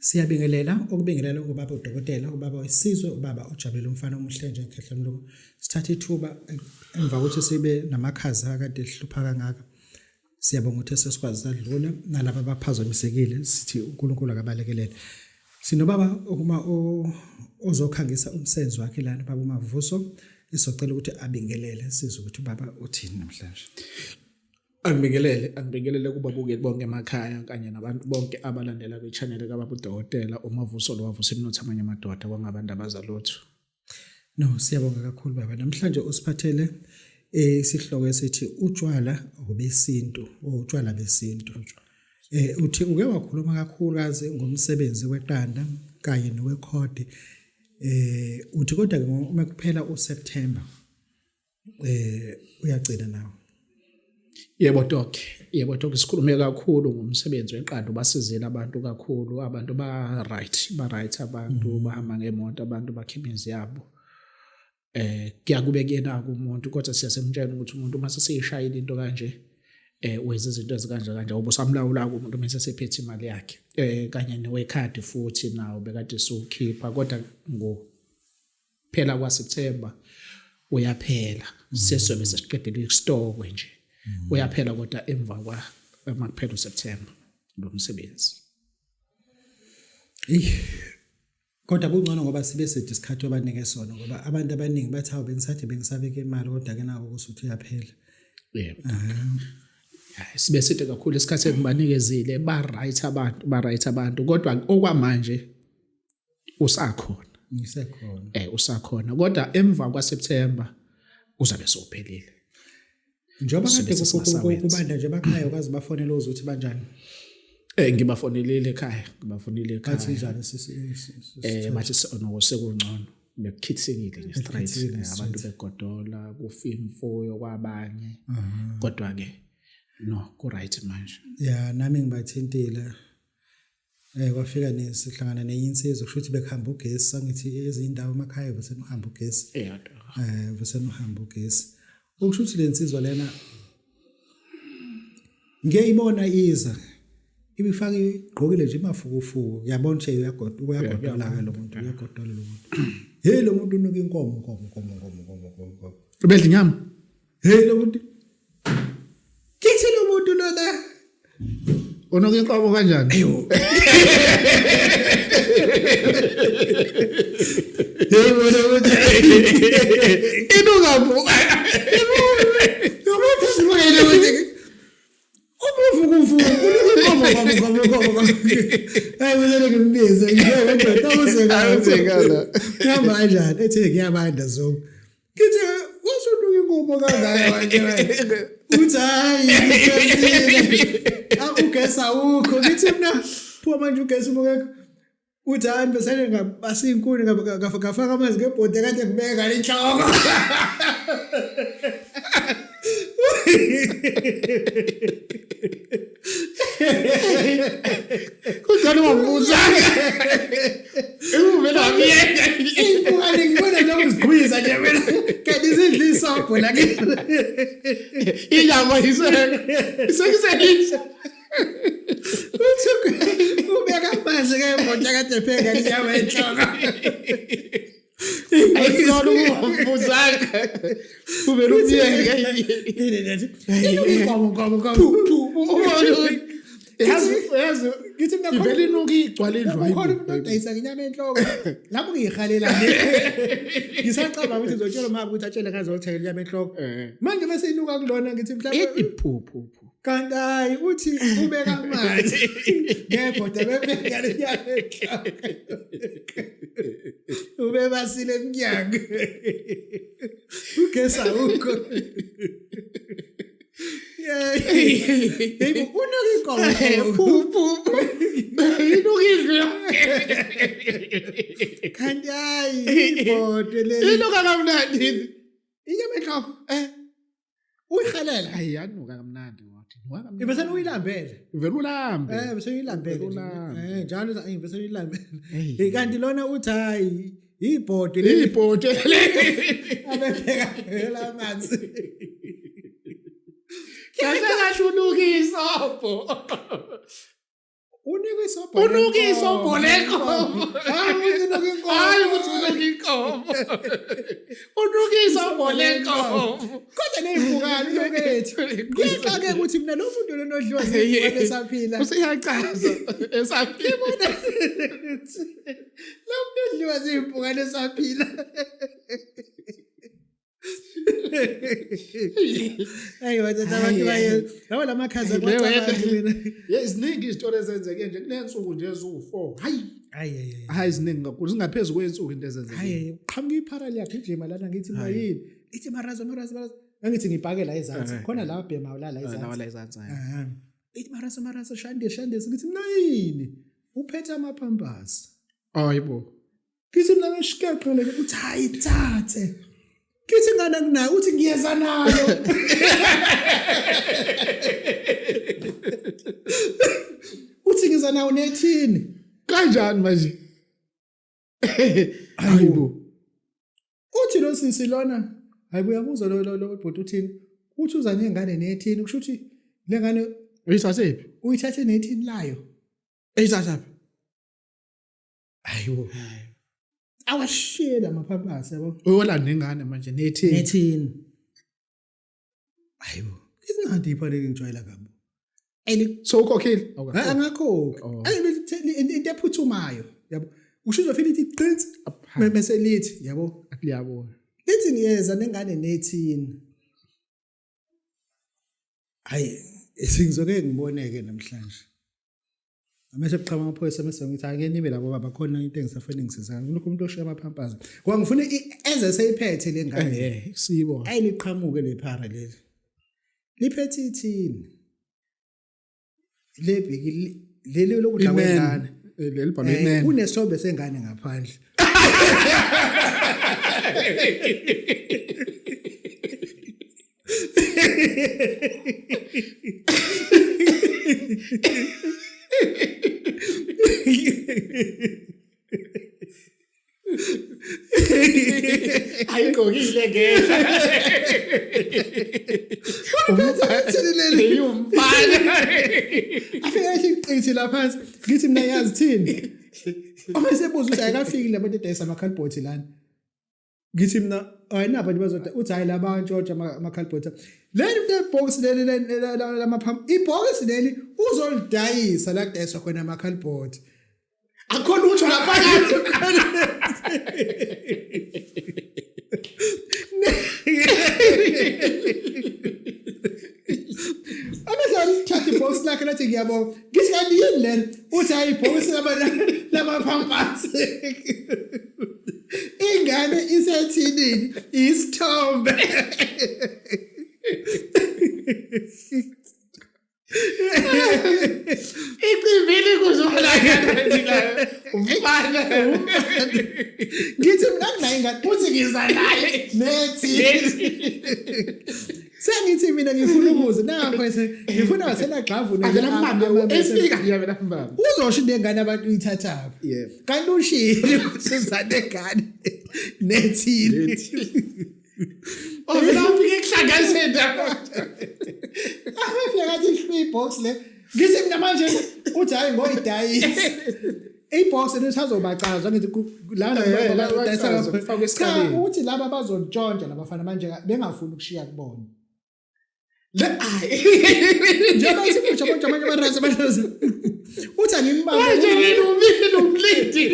Siyabingelela ukubingelela ubaba udokotela, ubaba wesizwe, ubaba ujabule umfana omuhle nje ngekhehla mlungu. Sithatha ithuba emva kokuthi sibe namakhaza akade sihlupha kangaka. Siyabonga ukuthi sesikwazi sadlula nalabo abaphazamisekile sithi uNkulunkulu akabalekelele. Sinobaba okuma ozokhangisa umsebenzi wakhe lana baba uMavuso, isocela ukuthi abingelele sizwe ukuthi ubaba uthini namhlanje. Angibingelele kubabukeli bonke emakhaya kanye nabantu bonke abalandela kwi-channel kaBaba uDokotela uMavuso lo wavusa imnotho amanye amadoda kwangabantu abazalutho. No, siyabonga kakhulu baba. Namhlanje usiphathele isihloko esithi utshwala obesintu, utshwala besintu. Uthi uke wakhuluma kakhulukazi ngomsebenzi weqanda kanye nowekhodi. Uthi kodwa uma kuphela uSeptember uyagcina nawo. Yebo Doc, sikhulume kakhulu ngomsebenzi weqanda ubasizile abantu kakhulu, abantu ba right abantu bahamba ngemoto, abantu bakhimizi yabo. Kuyakube kuyena kumuntu kodwa siyasemtshela ukuthi umuntu mase seyishayile into kanje wenza izinto ezikanje ubusamlawula umuntu mase sephethe imali yakhe. Kanye newekhadi futhi nawo bekade sokhipha kodwa ngophela kwaSeptember uyaphela. Sesobe sesiqedile istore nje. Uyaphela kodwa emva makuphela uSeptember lo msebenzi. Kodwa kungcono ngoba sibe sithi isikhathi abanike sona ngoba abantu abaningi bathi hawu bengisabeke imali kodwa ke nako kusuthi uyaphela. Yebo. Sibe sithi kakhulu isikhathi engibanikezile ba right abantu kodwa okwamanje usakhona. Ngisekhona. Usakhona kodwa emva kwaSeptember uzabe sophelile. Njoba kade kubanda nje bakhaya kwazi bafonela uzuthi banjani. Ngibafonelile ekhaya, Kathi njani bathi sekungcono bekukhithekile nge-straight abantu begodola kufimfoyo kwabanye kodwa ke no ku right manje. Yeah, nami ngibathintile. Kwafika nesihlangana neyinsizwa kusho ukuthi bekuhamba ugesi sangithi ezindawo emakhaya bese uhamba ugesi. Bese uhamba ugesi. Ukusho ukuthi lensizwa lena ngiyibona iza ibifaka igqokile nje imafukufuku uyabona nje uyagodola lo muntu hey lo muntu unuka inkomo ubedla inyama hey lo muntu kithi lo muntu lona unuka inkomo kanjani hey bona ukuthi inuka bu Hayi wena ngimbize ngiyowenza tawuzekala. Ngihamba kanjani ethe ngiyabanda zonke. Ngithi wasunuka inkomo kangaka manje. Uthi hayi akugesa ukho ngithi mina pho manje ugesa umokho. Uthi hayi besele ngabasa inkuni ngafaka amanzi ngebhodi kade ngibeka lenhloko. Kuthana wabuza uvela miyeka ingane ngibona noma uzigwiza nje mina kanti izindli isapho la ke inyama isekiselisa ubeka amanzi ngebhodi kade pheka inyama enhloko ayikho ukubuzaka uvela umiyeka yazi ngithi mina ivele inuka igcwala indlu khona umuntu odayisa inyama enhloko lapho ngiyihalela ngisacaba ukuthi ngizotshela mama ukuthi atshele ngazothenga inyama enhloko manje bese inuka kulona ngithi mhlawumbe iphuphu kanti hayi uthi ubeka amanzi ngebhoda bebeka inyama enhloko ubebasile emnyango ugesa ukho hey unuka inkomo inukile kanti hayi ibhodo leli inuka kamnandi inyama enhloko uyihalela hayi yanuka kamnandi wathi ibese uyilambele uvela ulambe bese uyilambele njalo bese uyilambele kanti lona uthi hayi ibhodo leli abebheka phela amanzi Kasa kashunuka isopho. Une Unuka isobho lenkomo. Hayi ukuthi unuka inkomo. Unuka isobho lenkomo. Kodwa ney'mpukane lokethu. Kuyaqake ukuthi mina lo muntu lona odliwa ziy'mpukane esaphila. Usiyachaza esaphila. Lo muntu odliwa ziy'mpukane esaphila. Hayi wathi abantu baye. Yabo lamakhaza kwacabanga mina. Iziningi izitori ezenzeke nje kunensuku nje eziwu4. Hayi. Hayi iziningi kakhulu singaphezulu kwensuku into ezenzeke. Hayi qhamuka iphara liyagijima lana ngithi mayini. Ithi marazo. Ngithi ngibhake la ezantsi. Khona la ubhema la ezantsi. La ezantsi. Ithi marazo shande ngithi mina yini? Uphethe amaphampasi. Hayibo. Ngithi mina ngishikeqele uthi hayi thathe. Kithi ngana kunayo uthi ngiyeza nayo. Uthi ngiza nawo nethini. Kanjani manje? Hayibo. Uthi lo sisi lona hayibo uyabuza lo bhuti uthini? Uthi uza nengane nethini kusho ukuthi le ngane uyithathephi? uyithathe nethini layo. Eyithathaphi? Hayibo. Awashiyela amaphampasi yabo. Uyola nengane manje nethini. Hayibo. Izingadi iphane ngijwayela kabi. So ukhokhile? Angakhokhi. Into ephuthumayo yabo. Usho uzofika ithi qinzi bese lithi yabo Akuyabona. lithi ngiyeza nengane nethini. Hayi singizoke ngiboneke namhlanje. Amase buqhama amaphoyisa mase ngithi ake nibe labo baba khona into engisafanele ngisiza. Ngilokho umuntu oshiya amaphampazi. Ngoba ngifuna eze seyiphethe lengane. Sibo. Ayiliqhamuke lephara leli. Liphethe ithini? Lebhiki leli lokudla kwengane. Leli bhalwe imene. Kunesobe sengane ngaphandle. Ayikokile ngeke. Umfana umfana. afike eyiqithi la phansi ngithi mina yazi thini omase buza ukuthi ayikafiki labantu edayisa amakhalibhothi lana ngithi mina ayinabo nje bazoda uthi hayi labantu oja amakhalibhothi leli box leli lamaphamp ibox leli uzolidayisa la kudayiswa khona amakhalibhothi Akhona utho laphakathi. Thatha ibox lakhe lathi ngiyabonga ngithi kanti yini lena uthi hayi ibox lamaphampasi ingane isethini isithombe Icibili kuzolakala la. Umfana. ngithi mina kunayo ingane uthi ngiza naye nethi sengithi mina ngifuna ukuze nakho ngifuna wasela gxavu Avela efika nje avela mbamba. uzosho ingane abantu uyithathaphi Yebo. kanti ushilo sizane ngane nethini Ovela ikuhlanganisela. afika kathi free box le ngithi mina manje uthi hayi ngoyidayisi ibox lesazobacazwa ngithi lana bayidayisa Kufakwe esikaleni. uthi laba bazontshontshwa labafana manje bengafuni ukushiya kubona La ay. njengoba sikusho bonke abanye abarasa uthi angimbambe Manje yena umile umlindi.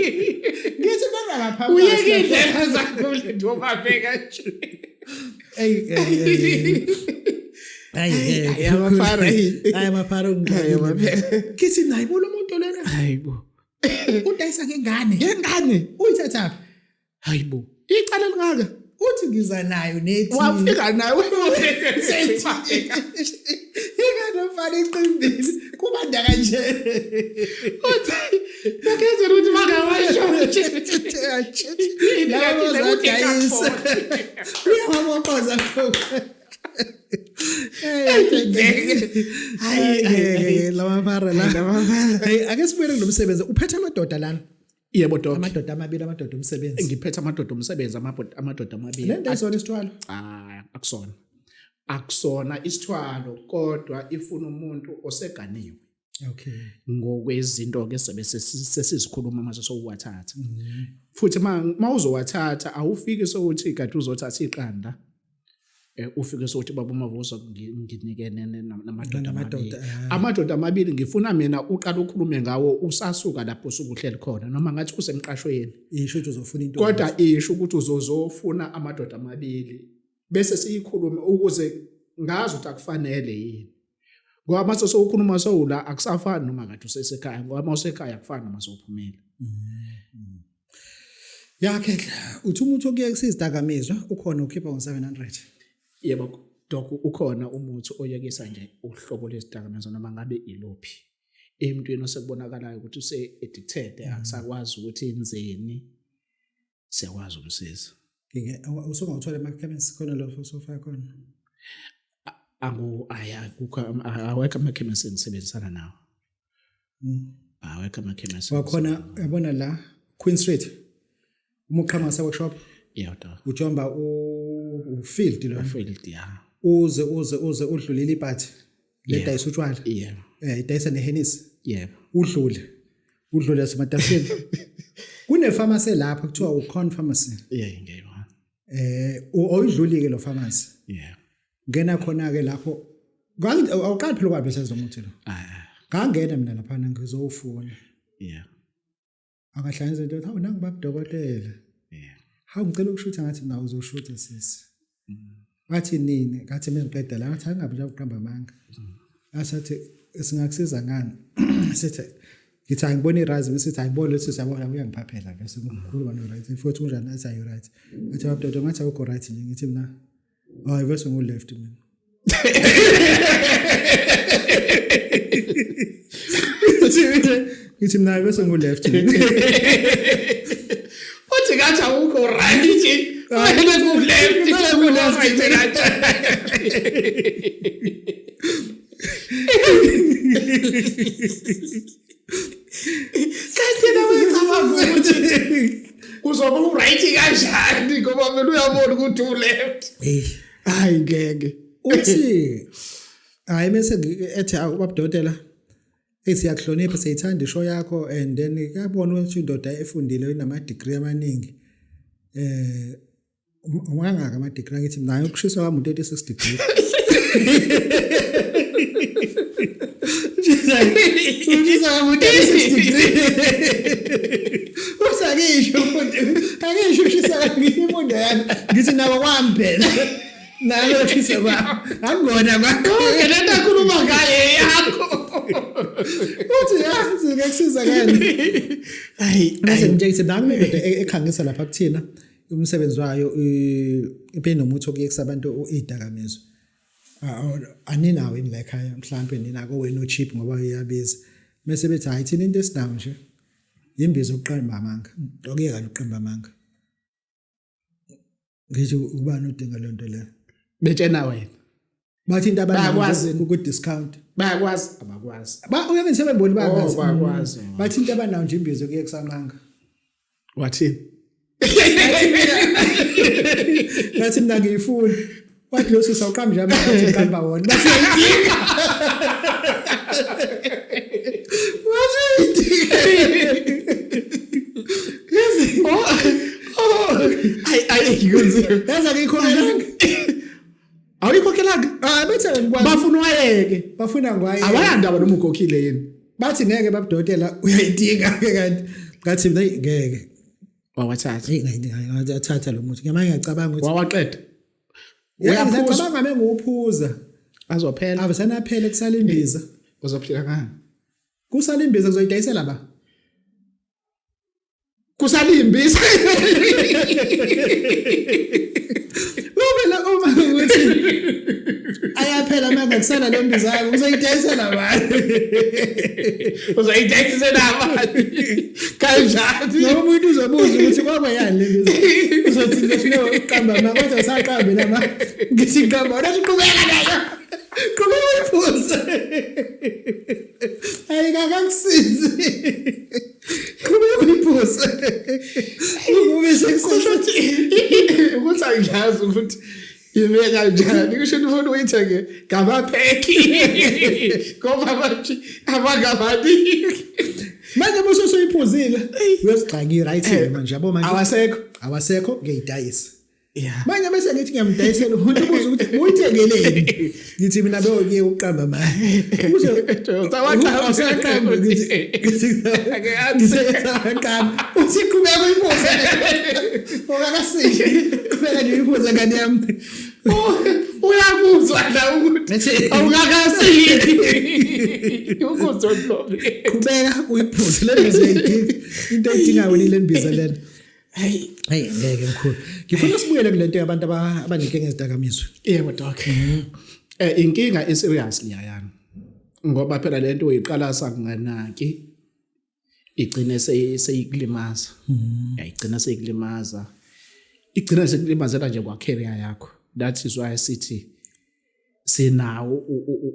ngithi bengakaphambi Uyekile zakho umlindi obabheka nje. Hayi amafara. amafara ngithi nayi bona umuntu lena Hayibo. udayisa ngengane Ngengane. uyithathaphi Hayibo. Icala lingaka. uthi ngiza nayo nethi Wafika nawe. ingane mfana iqimbili kubanda kanje Uthi bakenzela ukuthi makawasho. labo bazodayisa uyabongoza hayi lamafara la hayi ake sibuye kulomsebenzi uphethe amadoda lana Yebo doc. amadoda amabili amadoda omsebenzi Ngiphethe amadoda omsebenzi amadoda amabili. lento isona isithwalo Akusona. Akusona isithwalo kodwa ifuna umuntu oseganiwe. Okay. ngokwezinto ke sesizikhuluma mase sowuwathatha futhi mawuzowathatha awufiki sokuthi kade uzothatha iqanda ufike sokuthi baba uMavuso nginikene amadoda amabili ngifuna mina uqala ukukhulume ngawo usasuka lapho usukuhleli khona noma ngathi usemqashweni isho ukuthi uzofuna into kodwa isho ukuthi uzozofuna amadoda amabili bese siyikhulume ukuze ngazi ukuthi akufanele yini ngoba mase sowukhuluma sowula akusafani noma kade usesekhaya ngoba mawusekhaya akufani noma sowuphumela yakhe uthi umuntu okuye kusizidakamizwa ukhona ukhipha ngo700 yebo doku ukhona umuthi oyekisa nje uhlobo lesidakamizwa noma ngabe ilophi emntwini osekubonakalayo ukuthi use addicted akusakwazi ukuthi enzeni siyakwazi umsiza usongawuthola emakhemisi khona lo sofa khona awekho amakhemisi engisebenzisana nawo awekho amakhemisi wakhona yabona la Queen Street umuqhamasa workshop yodwa ujomba ufield lo field ya uze udlulile ipathi ledayisa utshwala idayisa nehenisi udlule sematafeni kunepharmacy lapha kuthiwa uCon Pharmacy ngiyayibona oyidlulike lo pharmacy ngena khona ke lapho awuqali phela kwabe sezomuthi lo ngangena mina lapha ngizowufuna akahlanza into hawu nangu baba dokotela hawu ngicela ukushutha ngathi nawe uzoshutha sisi wathi nini ngathi mina ngiqeda la ngathi angabe nje uqamba amanga asathi singakusiza ngani sithi ngithi angibona irazi bese sithi ayibona lethi siyabona uyangiphaphela bese ngikhuluma no right futhi unjani athi ayi right athi baba dokotela ngathi akukho right nje ngithi mina hayi bese ngu left mina ngithi mina bese ngu left uthi ngathi awukho right nje wena ngu left kanti nawe cabanga ukuthi uzoba u-right kanjani ngoba vele uyabona ukuthi u-left hayi ngeke uthi hayi bese ethi ubabudokotela siyakuhlonipha siyithanda ishow yakho and then yabona ukuthi indoda efundile inama degree amaningi ungangaka ama degree ngithi nayo ukushisa kwami 36 degree Ushisa kwami 36 degree usakisho akisho ushisa ngifundo yami ngithi nawo kwamphela nayo ushisa kwami angona bakho lento akhuluma ngayo yakho uthi yazi ngekusiza kanti hayi bese ngithi nami indoda ekhangisa lapha kuthina umsebenzi wayo ipenomuthi okuyekisa abantu idakamizwa aninawo ini la ekhaya mhlawumbe ninako wena cheap ngoba uyabiza bese bethi hayi thina into esinawo nje imbizo oqamba amanga okuyeka noqamba amanga ngithi ubani udinga le nto le betshena wena bathi into abanayo ku discount bayakwazi abakwazi uyake sebemboni bayakwazi bathi into abanayo nje imbizo okuyekisa amanga wathini ngathi mina ngiyifuna wathi lo sisa uqamba nje amanga uqamba wona bathi ngiyidinga ay yikuzi yaza ngikhokelanga awuyikhokhelanga bethe bafuna wayeke bafuna ngwaye awayandaba noma ukhokhile yini bathi ngeke babudokotela uyayidinga ke kanti ngathi ngeke wawathatha ngathatha lo muthi ngamanye ngiyacabanga ukuthi wawaqeda uyacabanga menguphuza azophela abasanaphele kusala imbiza uzophila ngani kusala imbiza kuzoyidayisela ba kusala imbiza Lobela uma ukuthi ayaphela manje kusala le mbiza yakho uzoyidayisela bani uzoyidayisela bani kanjani noma umuntu uzobuza ukuthi kwaba yani le mbiza uzothi ngifike uqamba manje kodwa usaqambe lama ngithi qamba wena uqhubeka nayo qhubeka uyifuze ayikakusizi qhubeka uyifuze ube sekusuthi ukuthi angiyazi ukuthi ime kanjani kusho ufuna uyithenge ngabapheki ngoba bathi abangabani manje mase soyiphuzile uyozigxaki right manje yabo manje awasekho ngiyidayisa yeah manje bese ngithi ngiyamdayisela umuntu ubuza ukuthi uyithengeleni ngithi mina beke uqamba manje ubuze sawaqamba usiqhubeka uyiphuze ongakasihle kumele nje uyiphuze ngani yami uyakuzwa la ukuthi awungakasihle ukuzondlo qhubeka uyiphuze lena zeyigive into edinga wena ile mbiza lena hey ngeke mkhulu ngifuna sibuyele kulento yabantu abaninkinga ezidakamizwe yebo doc inkinga eserious liyayana ngoba phela lento uyiqala sanganaki igcine seyikulimaza igcina sekulimazela nje kwa career yakho. That is why sithi sinawo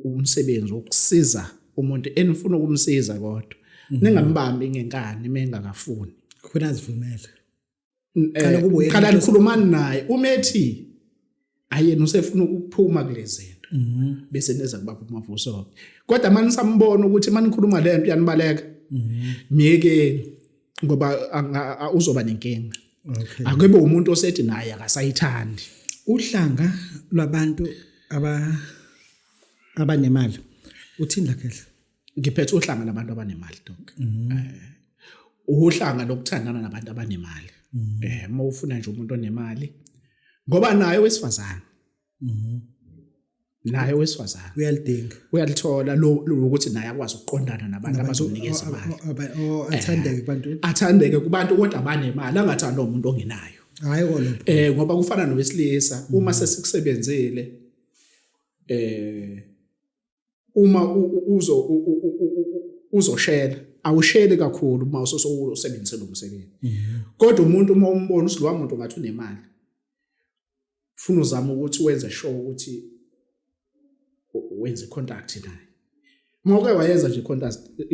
umsebenzi wokusiza umuntu enifuna ukumsiza kodwa ningambambi ngenkani mengakafuni khona azivumela khala nikhulumani naye umethi ayena usefuna ukuphuma kulezinto bese neza kubapha umavuso kodwa manje sambona ukuthi manikhuluma lento yanibaleka miyeke ngoba uzoba nenkinga akube umuntu osethi naye akasayithandi uhlanga lwabantu abanemali uthini lakhe ngiphethe uhlanga labantu abanemali doc uhlanga lokuthandana nabantu abanemali uma ufuna nje umuntu onemali ngoba naye wesifazana naye wesifazana uyalithola lokuthi naye akwazi ukuqondana nabantu abazomnikeza imali athandeke kubantu kodwa abanemali angathanda umuntu ongenayo hayi kolopho ngoba kufana nowesilisa uma sesikusebenzele uma uzoshela awushele kakhulu uma usebenzisela umsebenzi kodwa umuntu uma umbona usilowa umuntu ngathi unemali ufuna uzama ukuthi wenze sure ukuthi wenze contact naye ngoke wayenza nje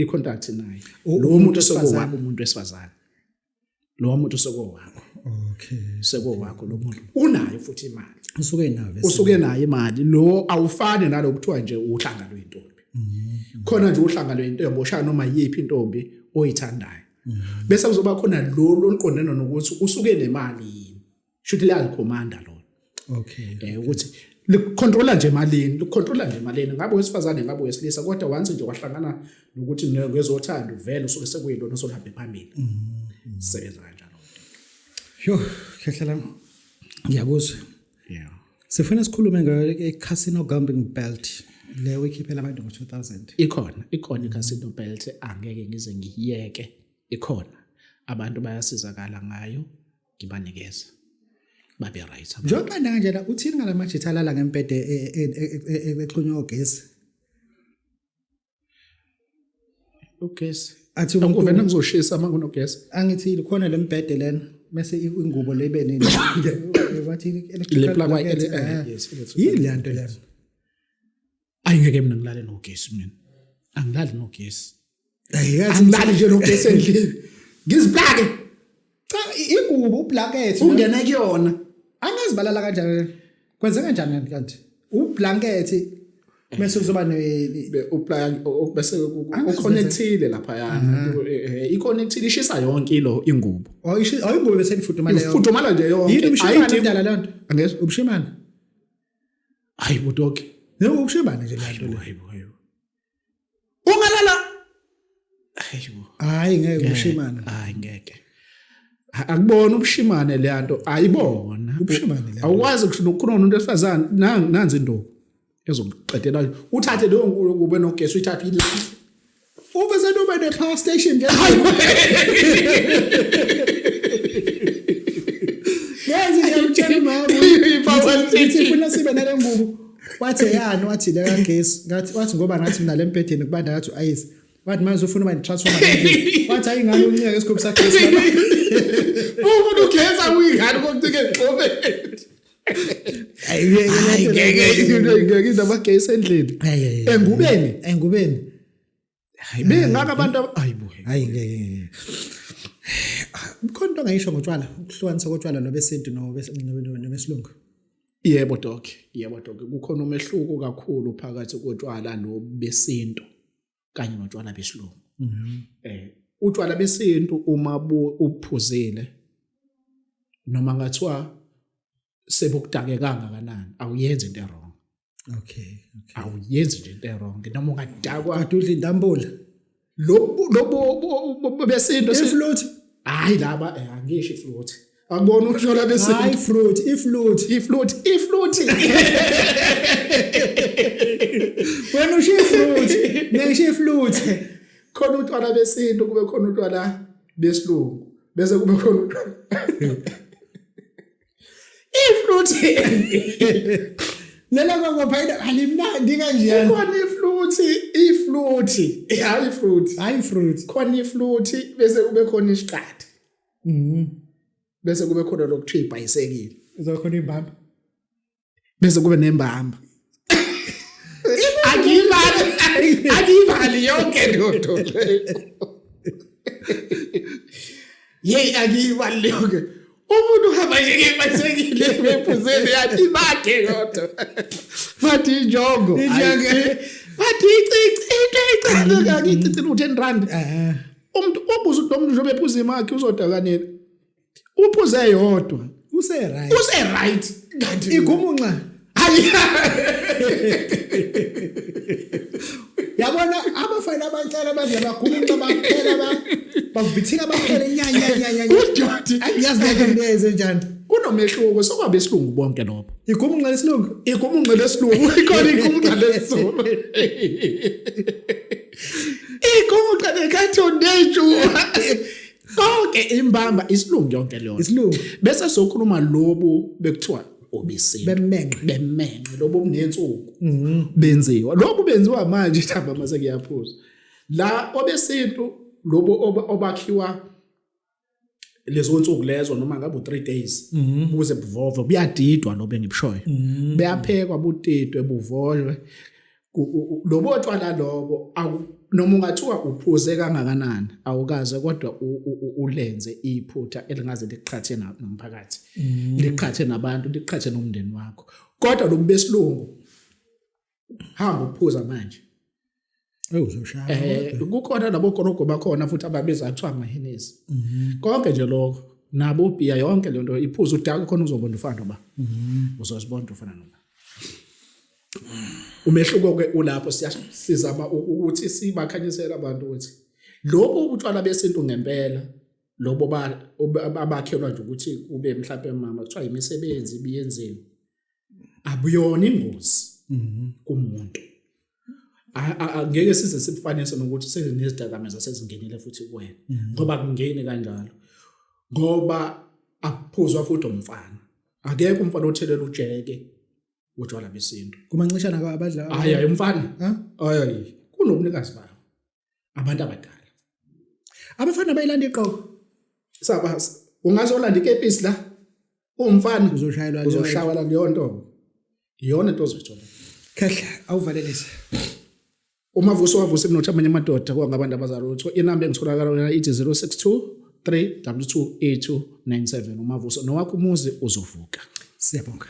contact naye lo muntu sokowakho umuntu wesifazana lo muntu sokowakho sekowakho lo muntu unayo futhi imali usuke nayo imali lo awufani nalo kuthiwa nje uhlanga lwentombi khona nje uhlanga lwentombi oshaya noma yipi intombi oyithandayo bese kuzoba khona lo liqondene nokuthi usuke nemali yini shothi liyazikhomanda lo ukuthi likontrola nje emalini ngabe wesifazane ngabe wesilisa kodwa once nje wahlangana nokuthi ngezothanda uvela usuke sekuyilona osohamba phambili sebenza kanjalo khehlela ngiyakuzwa sifuna sikhulume nge-casino gambling belt le wikhiphela abantu ngo-2000 ikhona i-casino belt angeke ngize ngiyeke ikhona abantu bayasizakala ngayo ngibanikeza babe right njengoba kanjena uthini ngalamajitha alala ngempede exhunywe ogesi ugesi athi ukuvena ngizoshisa manje unogesi angithi khona lembhede lena bese ingubo lebe nini wathi le plug yini le nto lena ayingeke mina ngilale nogesi mina angilali nogesi angilali nje nogesi endlini ngiziplage cha ingubo ublanket ungena kuyona angazibalala kanjani kwenze kanjani kanti ublanket bese kuzoba uplug bese uconnectile lapha yana iconnectile ishisa yonke ilo ingubo ingubo bese ifudumala nje yonke yini umshimane indala lento angeze umshimane hayi budoke no umshimane nje lento hayibo ungalala hayi ngeke umshimane hayi ngeke akubona ubushimane leyanto ayibona ubushimane le awukwazi ukukhuluma umuntu esifazana nanzi indobo ezoqedela uthathe leyo ngubo nogesi uyithathe ila ube senoba ne power station nje yazi ngiyamtshela mama power station ufuna sibe nale ngubo wathi yani wathi le kagesi ngathi wathi ngoba ngathi mina lempedeni kubanda ngathi ayisi wathi manje ufuna uma transformer wathi ayingani unceke isigubhu sakhe esibaba umuntu ugeza uyingani kokucike ngxobe ngeke indabagesi endlini engubeni hayi bengaka abantu hayi ngeke khona into ngayisho ngotshwala ukuhlukanisa kotshwala nobesintu nobesilungu Yebo doc, kukhona umehluko kakhulu phakathi kotshwala lo besintu kanye notshwala besilungu. Utshwala besintu uma uphuzile noma ngathiwa sebukudake kangakanani awuyenzi into wrong. Okay. Awuyenzi nje into wrong noma ungadakwa Adudla indambula. Lobo besintu Ifruit. hayi laba angisho ifruit. Akubona utshwala besintu. Hayi fruit, Ifruit. Wena usho fruit, ngisho fruit. Khona utshwala besintu kube khona utshwala besilungu bese kube khona utshwala ifruit. Lela ngopha alimnandi kanjani? Khona ifruit. Hayi fruit. Khona ifruit bese kube khona isiqatha. Bese kube khona lokuthiwa ibhayisekile. Uzokhona imbamba. Bese kube nembamba. Akivali yonke ndodo. Akivali yonke. Umuntu uhamba nje ngebhayisekile bephuzele yathi bakhe kodwa. Bathi injongo. Bathi icicile u10 rand. Umuntu obuza umuntu nje bephuza imakhe uzodaka nini? Uphuze yodwa. Use right. Ngathi igumunxa. Yabona abafana abancane abadla bagumunxa baphela bavithika baphela nyanya. Yazi ngendeze njani. Kunomehluko sokwabe isilungu bonke lobo. Igumunxa lesilungu. Igumunxa lesilungu ikhona igumunxa lesizulu. Igumunxa lekathondeju. Konke imbamba isilungu yonke leyo. Isilungu. Bese sokhuluma lobo bekuthiwa obesini. Bemenqe lobo kunensuku. Benziwa. Lokho benziwa manje thamba mase kuyaphuza. La obesintu lobo obakhiwa lezo nsuku lezo noma ngabe u3 days ukuze buvove buyadidwa lobe ngibushoyo. Beyaphekwa butidwe buvojwe. Lobo tshwala lobo noma ungathiwa uphuze kangakanani awukaze kodwa ulenze iphutha elingaze liqhathe nomphakathi liqhathe nabantu liqhathe nomndeni wakho kodwa lo besilungu hamba uphuza manje uzoshaya kukhona labo gorogo bakhona futhi ababiza kuthiwa amahenesi konke nje lokho nabo ubhiya yonke lento iphuza udaka khona uzobona ufana ba uzozibona ufana noma umehluko ke ulapho siyasizama ukuthi sibakhanyisela abantu ukuthi lobo utshwala besintu ngempela lobo abakhelwa nje ukuthi kube mhlawumbe mama kuthiwa imisebenzi biyenziwe abuyona ingozi kumuntu angeke size sifanise nokuthi sezinezidakameza sezingenile futhi kuwena ngoba kungeni kanjalo ngoba akuphuzwa futhi umfana akekho umfana othelela ujeke utshwala besintu kumancishana abadla hayi umfana hayi kunobunikazi babo abantu abadala abafana bayilanda iqoko sabasi ungazolanda ikepisi la umfana uzoshayelwa leyo nto iyona into ozothola khahla awuvalelise umavuso wavusa emnotho amanye amadoda kwangabantu abazalo utho inamba engitholakala yona ithi 062 322 8297 umavuso nowakho umuzi uzovuka siyabonga